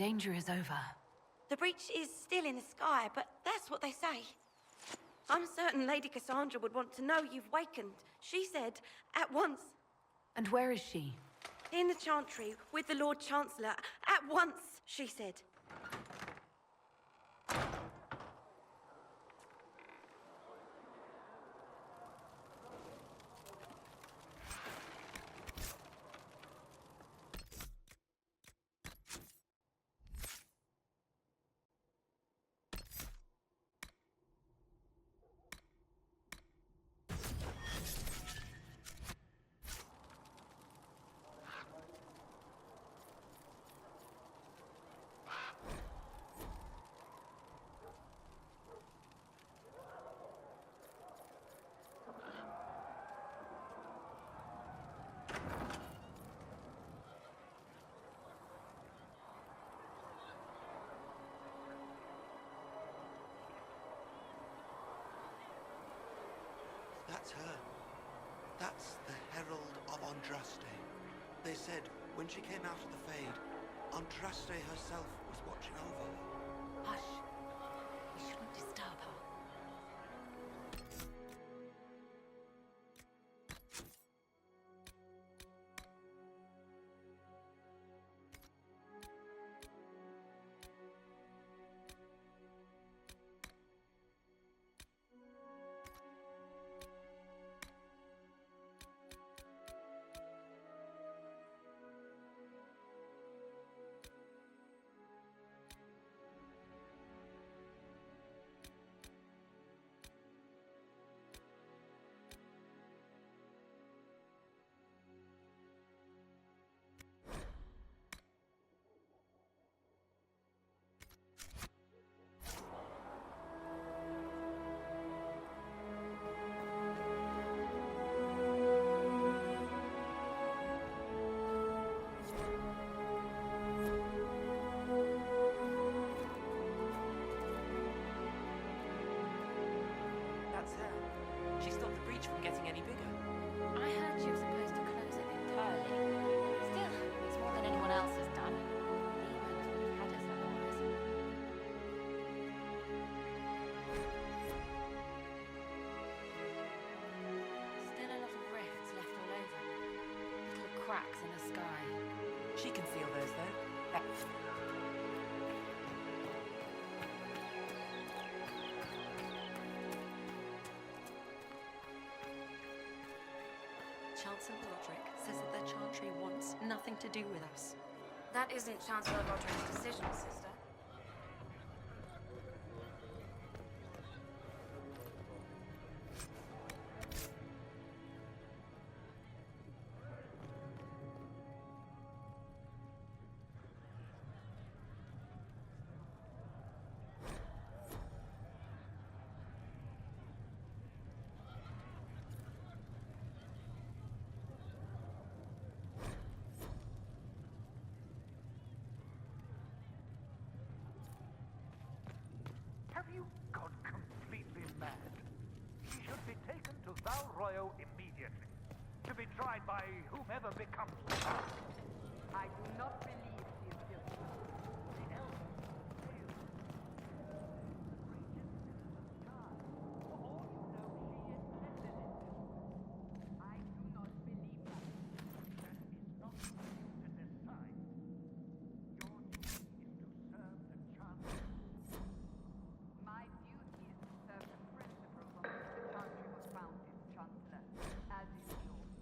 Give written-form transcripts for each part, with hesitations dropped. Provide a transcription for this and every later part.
danger is over. The breach is still in the sky, but that's what they say. I'm certain Lady Cassandra would want to know you've wakened. She said, at once. And where is she? In the Chantry, with the Lord Chancellor. At once, she said. That's her. That's the Herald of Andraste. They said when she came out of the Fade, Andraste herself was watching over her. Hush. We shouldn't disturb her. She stopped the breach from getting any bigger. I heard she was supposed to close it entirely. Still, it's more than anyone else has done. Demons would have had us otherwise. Still a lot of rifts left all over. Little cracks in the sky. She can feel those, though. Chancellor Roderick says that the Chantry wants nothing to do with us. That isn't Chancellor Roderick's decision, sister. Have you gone completely mad? He should be taken to Val Royo immediately, to be tried by whomever becomes the power. I do not believe he is guilty. The elders failed. For all you know, she intended it. I do not believe that. That is not for you to decide. Your duty is to serve the Chancellor. My duty is to serve the principles on which the Chantry was founded, Chancellor, as is yours.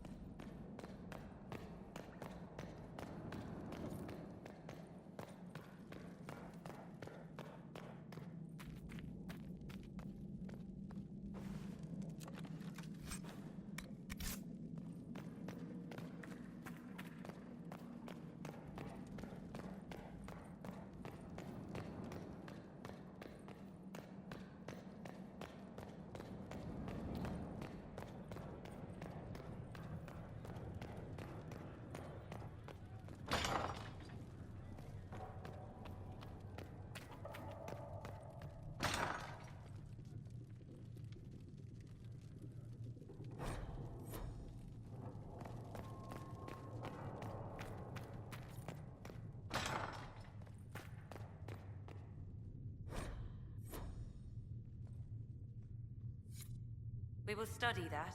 We will study that.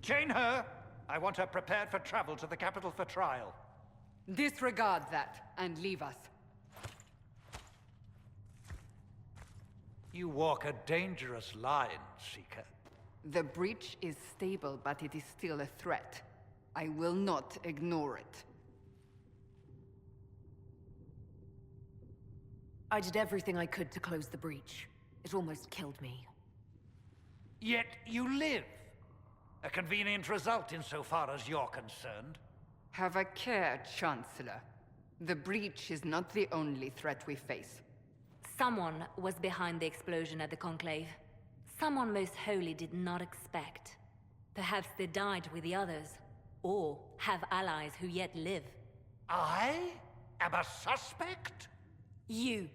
Chain her! I want her prepared for travel to the capital for trial. Disregard that, and leave us. You walk a dangerous line, Seeker. The breach is stable, but it is still a threat. I will not ignore it. I did everything I could to close the breach. It almost killed me. Yet you live. A convenient result insofar as you're concerned. Have a care, Chancellor. The breach is not the only threat we face. Someone was behind the explosion at the Conclave. Someone Most Holy did not expect. Perhaps they died with the others, or have allies who yet live. I am a suspect? You,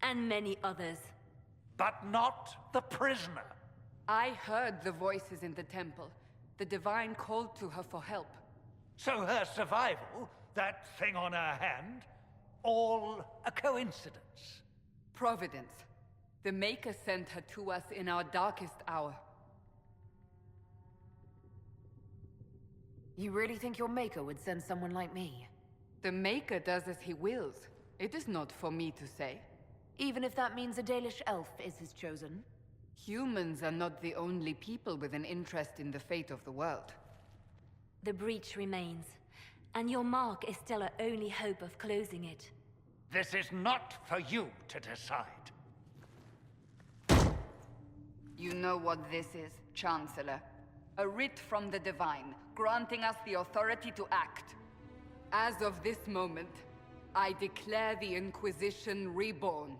and many others. But not the prisoner. I heard the voices in the temple. The Divine called to her for help. So her survival, that thing on her hand, all a coincidence. Providence. The Maker sent her to us in our darkest hour. You really think your Maker would send someone like me? The Maker does as he wills. It is not for me to say. Even if that means a Dalish elf is his chosen? Humans are not the only people with an interest in the fate of the world. The breach remains, and your mark is still our only hope of closing it. This is not for you to decide. You know what this is, Chancellor. A writ from the Divine, granting us the authority to act. As of this moment, I declare the Inquisition reborn.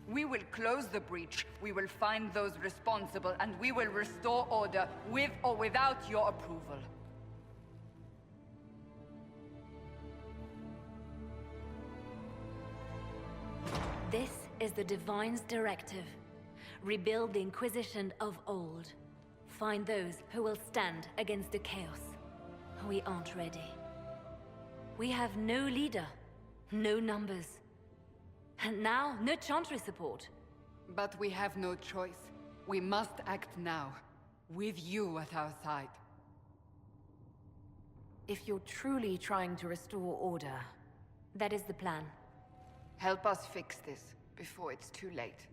We will close the breach, we will find those responsible, and we will restore order, with or without your approval. This is the Divine's directive. Rebuild the Inquisition of old. Find those who will stand against the chaos. We aren't ready. We have no leader, no numbers. And now, no Chantry support. But we have no choice. We must act now, with you at our side. If you're truly trying to restore order, That is the plan. Help us fix this, before it's too late.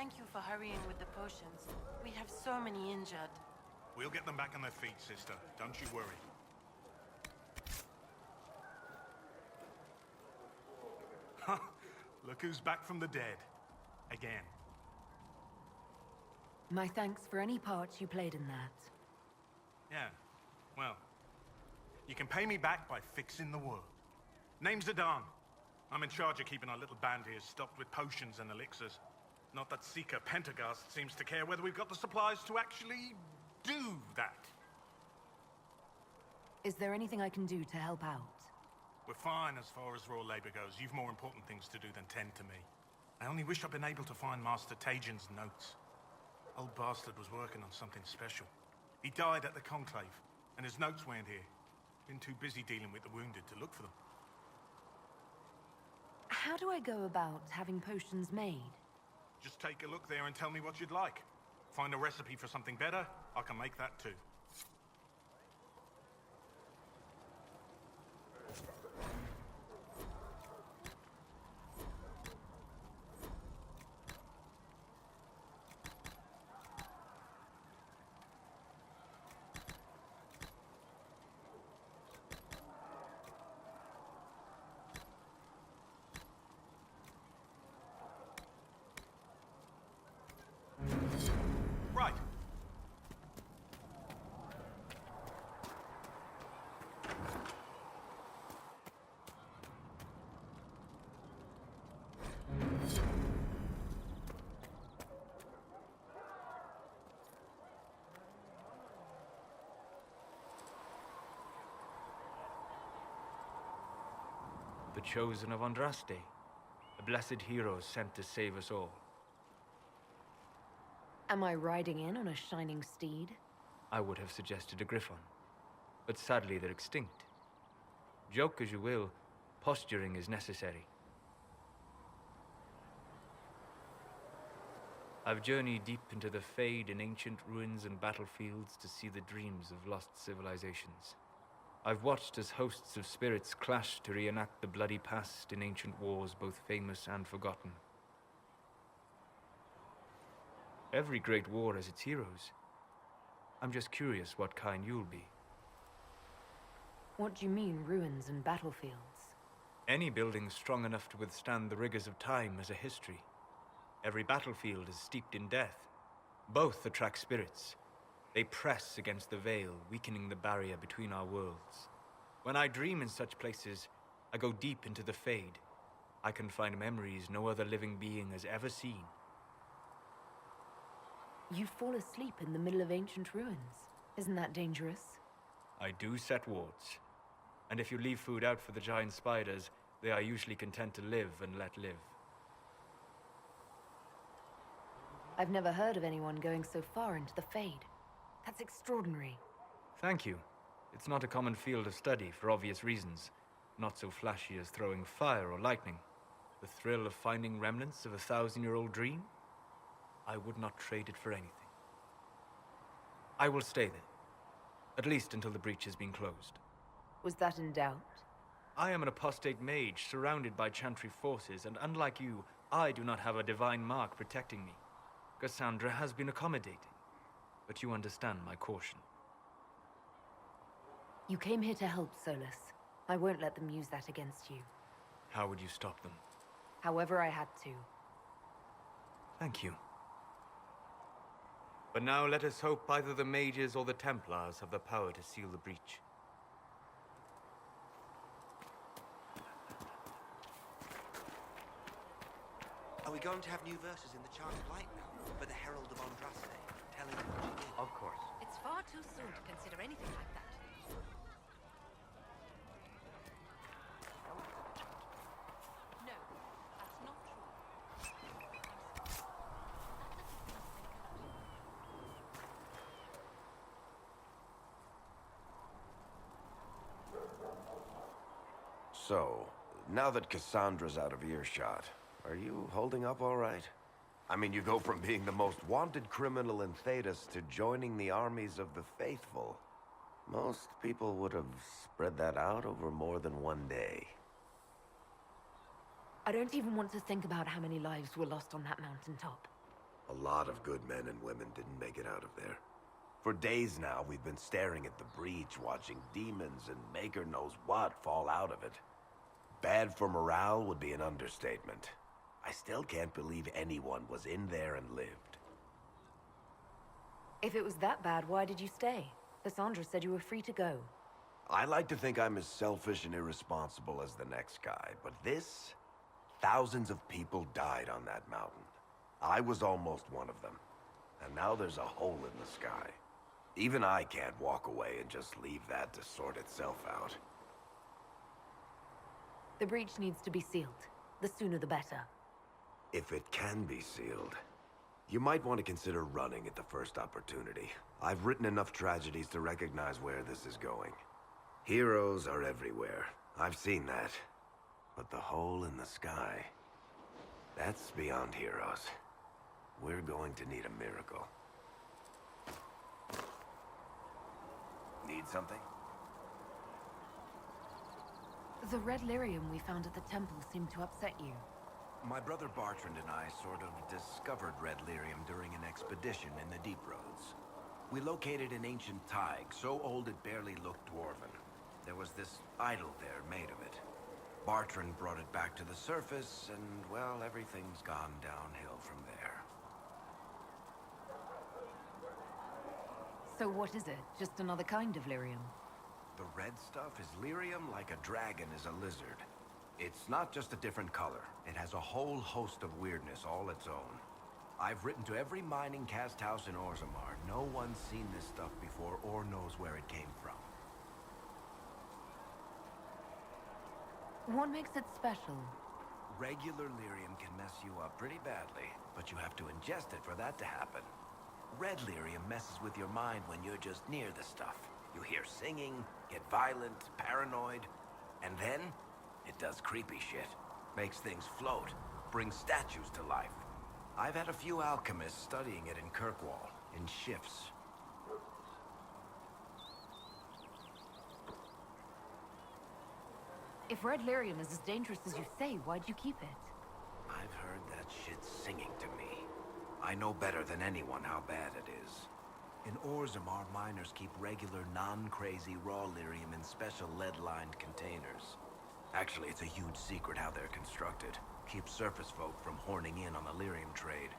Thank you for hurrying with the potions. We have so many injured. We'll get them back on their feet, sister. Don't you worry. Look who's back from the dead. Again. My thanks for any part you played in that. Yeah, well, you can pay me back by fixing the world. Name's Zidane. I'm in charge of keeping our little band here stocked with potions and elixirs. Not that Seeker Pentagast seems to care whether we've got the supplies to actually do that. Is there anything I can do to help out? We're fine as far as raw labor goes. You've more important things to do than tend to me. I only wish I'd been able to find Master Tajin's notes. Old bastard was working on something special. He died at the Conclave, and his notes weren't here. Been too busy dealing with the wounded to look for them. How do I go about having potions made? Just take a look there and tell me what you'd like. Find a recipe for something better, I can make that too. Right. The chosen of Andraste, a blessed hero sent to save us all. Am I riding in on a shining steed? I would have suggested a griffon, but sadly they're extinct. Joke as you will, posturing is necessary. I've journeyed deep into the Fade in ancient ruins and battlefields to see the dreams of lost civilizations. I've watched as hosts of spirits clash to reenact the bloody past in ancient wars both famous and forgotten. Every great war has its heroes. I'm just curious what kind you'll be. What do you mean, ruins and battlefields? Any building strong enough to withstand the rigors of time has a history. Every battlefield is steeped in death. Both attract spirits. They press against the veil, weakening the barrier between our worlds. When I dream in such places, I go deep into the Fade. I can find memories no other living being has ever seen. You fall asleep in the middle of ancient ruins. Isn't that dangerous? I do set wards. And if you leave food out for the giant spiders, they are usually content to live and let live. I've never heard of anyone going so far into the Fade. That's extraordinary. Thank you. It's not a common field of study for obvious reasons. Not so flashy as throwing fire or lightning. The thrill of finding remnants of a 1,000-year-old dream? I would not trade it for anything. I will stay there. At least until the breach has been closed. Was that in doubt? I am an apostate mage surrounded by Chantry forces, and unlike you, I do not have a divine mark protecting me. Cassandra has been accommodating, but you understand my caution. You came here to help, Solus. I won't let them use that against you. How would you stop them? However I had to. Thank you. But now let us hope either the mages or the Templars have the power to seal the breach. Are we going to have new verses in the Charmed Light now? For the Herald of Andraste, telling them what she did? Of course. It's far too soon to consider anything like that. No, that's not true. So, now that Cassandra's out of earshot, are you holding up all right? I mean, you go from being the most wanted criminal in Thedas to joining the armies of the faithful. Most people would have spread that out over more than one day. I don't even want to think about how many lives were lost on that mountaintop. A lot of good men and women didn't make it out of there. For days now, we've been staring at the breach, watching demons and maker knows what fall out of it. Bad for morale would be an understatement. I still can't believe anyone was in there and lived. If it was that bad, why did you stay? Cassandra said you were free to go. I like to think I'm as selfish and irresponsible as the next guy, but this... Thousands of people died on that mountain. I was almost one of them. And now there's a hole in the sky. Even I can't walk away and just leave that to sort itself out. The breach needs to be sealed. The sooner the better. If it can be sealed, you might want to consider running at the first opportunity. I've written enough tragedies to recognize where this is going. Heroes are everywhere. I've seen that. But the hole in the sky... that's beyond heroes. We're going to need a miracle. Need something? The red lyrium we found at the temple seemed to upset you. My brother Bartrand and I sort of discovered red lyrium during an expedition in the Deep Roads. We located an ancient thaig, so old it barely looked dwarven. There was this idol there made of it. Bartrand brought it back to the surface, and, well, everything's gone downhill from there. So what is it? Just another kind of lyrium? The red stuff is lyrium like a dragon is a lizard. It's not just a different color. It has a whole host of weirdness all its own. I've written to every mining cast house in Orzammar. No one's seen this stuff before or knows where it came from. What makes it special? Regular lyrium can mess you up pretty badly, but you have to ingest it for that to happen. Red lyrium messes with your mind when you're just near the stuff. You hear singing, get violent, paranoid, and then it does creepy shit. Makes things float, brings statues to life. I've had a few alchemists studying it in Kirkwall, in shifts. If red lyrium is as dangerous as you say, why'd you keep it? I've heard that shit singing to me. I know better than anyone how bad it is. In Orzammar, miners keep regular, non-crazy raw lyrium in special lead-lined containers. Actually, it's a huge secret how they're constructed. Keeps surface folk from horning in on the lyrium trade.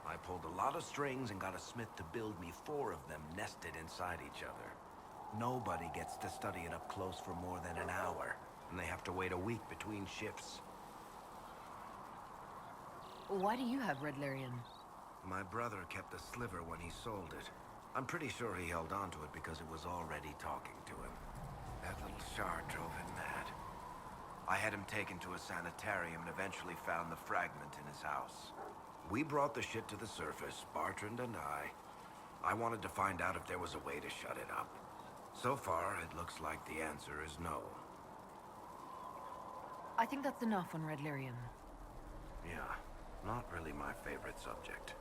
I pulled a lot of strings and got a smith to build me 4 of them nested inside each other. Nobody gets to study it up close for more than an hour, and they have to wait a week between shifts. Why do you have red lyrium? My brother kept a sliver when he sold it. I'm pretty sure he held on to it because it was already talking to him. That little shard drove him mad. I had him taken to a sanitarium and eventually found the fragment in his house. We brought the shit to the surface, Bartrand and I. I wanted to find out if there was a way to shut it up. So far, it looks like the answer is no. I think that's enough on red lyrium. Yeah, not really my favorite subject.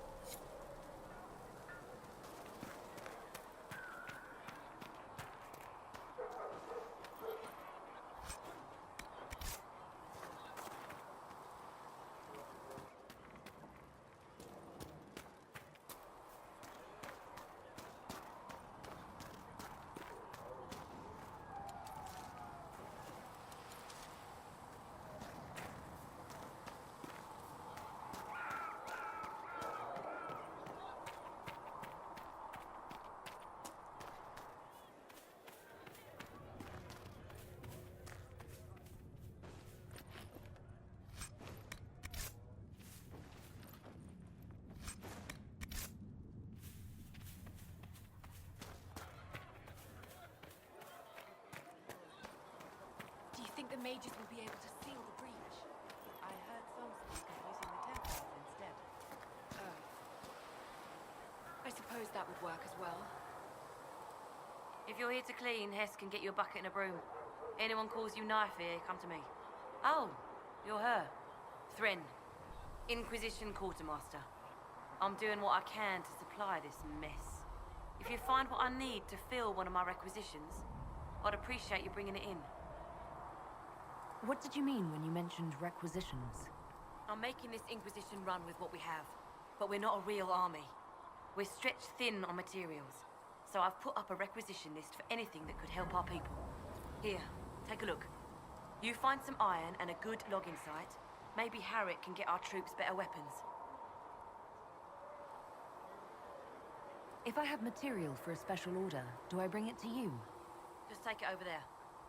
Do you think the mages will be able to seal the breach? I heard some speak of using the Templars instead. Oh. I suppose that would work as well. If you're here to clean, Hess can get you a bucket and a broom. Anyone calls you knife here, come to me. Oh, you're her. Thren, Inquisition Quartermaster. I'm doing what I can to supply this mess. If you find what I need to fill one of my requisitions, I'd appreciate you bringing it in. What did you mean when you mentioned requisitions? I'm making this Inquisition run with what we have. but we're not a real army. We're stretched thin on materials. So I've put up a requisition list for anything that could help our people. Here, take a look. You find some iron and a good logging site. Maybe Harriet can get our troops better weapons. If I have material for a special order, do I bring it to you? Just take it over there.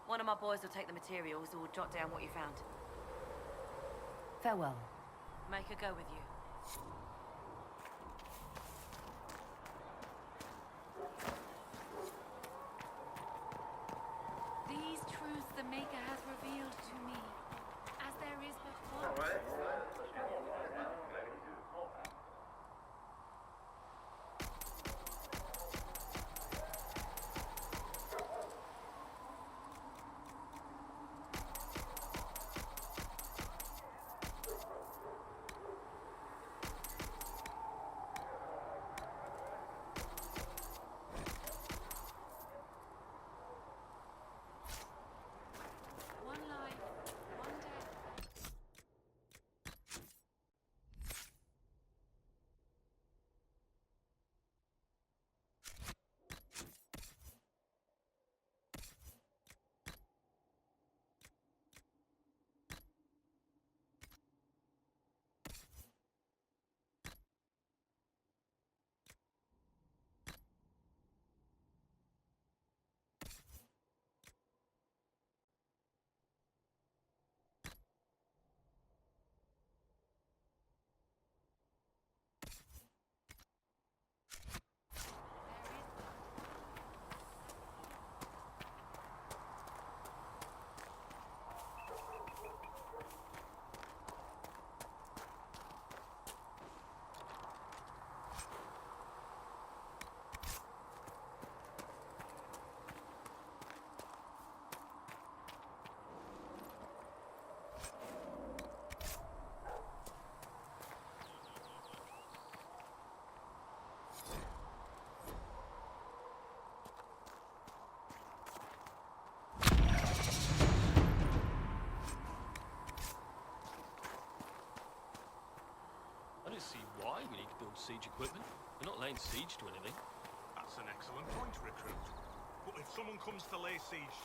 One of my boys will take the materials or jot down what you found. Farewell. Make her go with you. These truths the Maker has revealed to me, as there is but one. One life, one death. I don't see why we need to build siege equipment. We're not laying siege to anything. That's an excellent point, Recruit. But if someone comes to lay siege...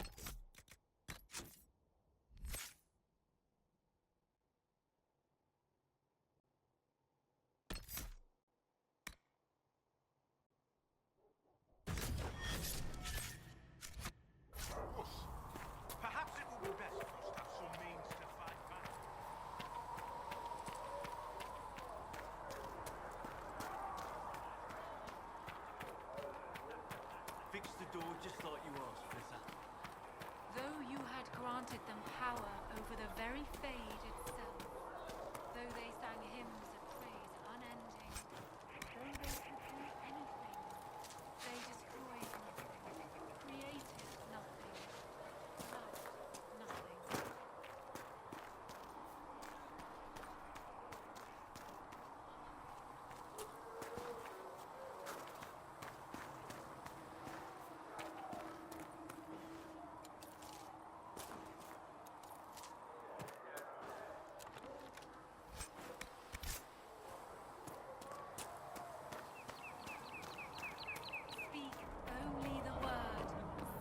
us, perhaps it would be best for us to have some means to fight back. Fix the door just like you asked, Professor. Though you had granted them power over the very Fade itself, though they sang hymns of praise unending, though they could do anything, they destroyed nothing, created nothing, loved nothing. Speak only the word.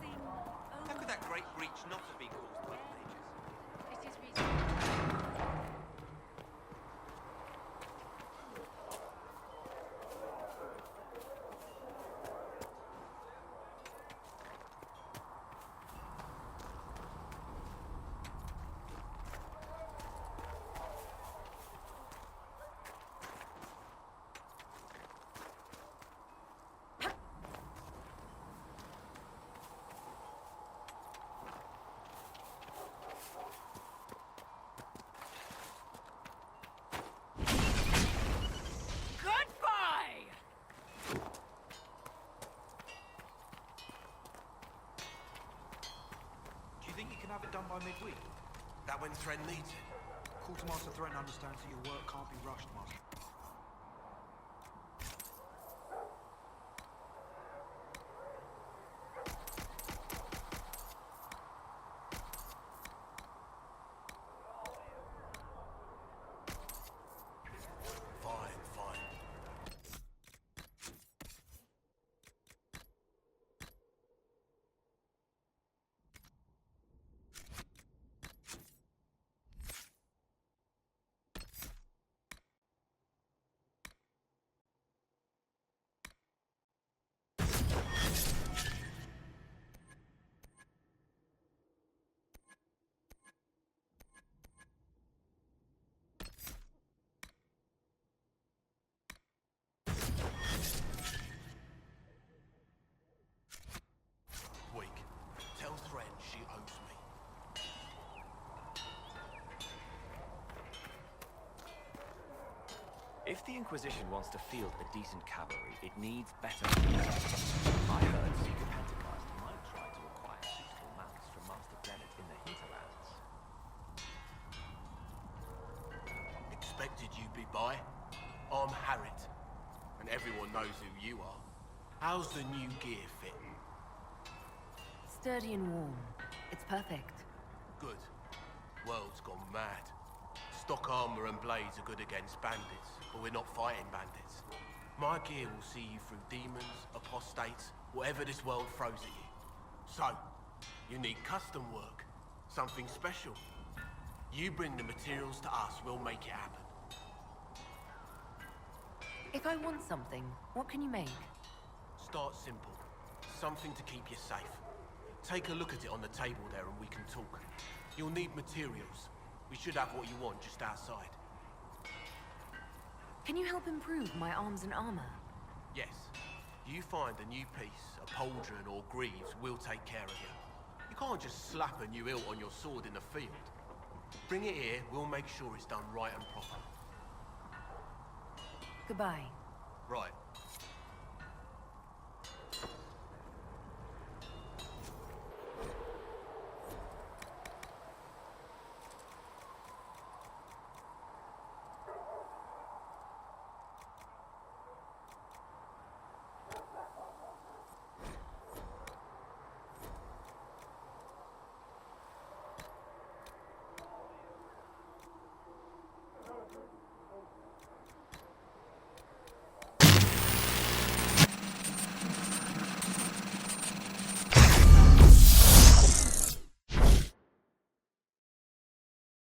Sing only. How could that great breach not have been caused by the mages? It is reasonable. Goodbye! Do you think you can have it done by midweek? That when Thren needs it. Quartermaster Thren understands that your work can't be rushed, Master. Fine, fine. the Inquisition wants to field a decent cavalry, it needs better men. I heard Secret Pentecost might try to acquire suitable mounts from Master Bennett in the hinterlands. Expected you'd be by. I'm Harriet, and everyone knows who you are. How's the new gear fitting? Sturdy and warm. It's perfect. Good. World's gone mad. Stock armor and blades are good against bandits, but we're not fighting bandits. My gear will see you through demons, apostates, whatever this world throws at you. So, you need custom work. Something special. You bring the materials to us, we'll make it happen. If I want something, what can you make? Start simple. Something to keep you safe. Take a look at it on the table there and we can talk. You'll need materials. We should have what you want just outside. Can you help improve my arms and armor? Yes. You find a new piece, a pauldron or greaves, we'll take care of you. You can't just slap a new hilt on your sword in the field. Bring it here, we'll make sure it's done right and proper. Goodbye. Right.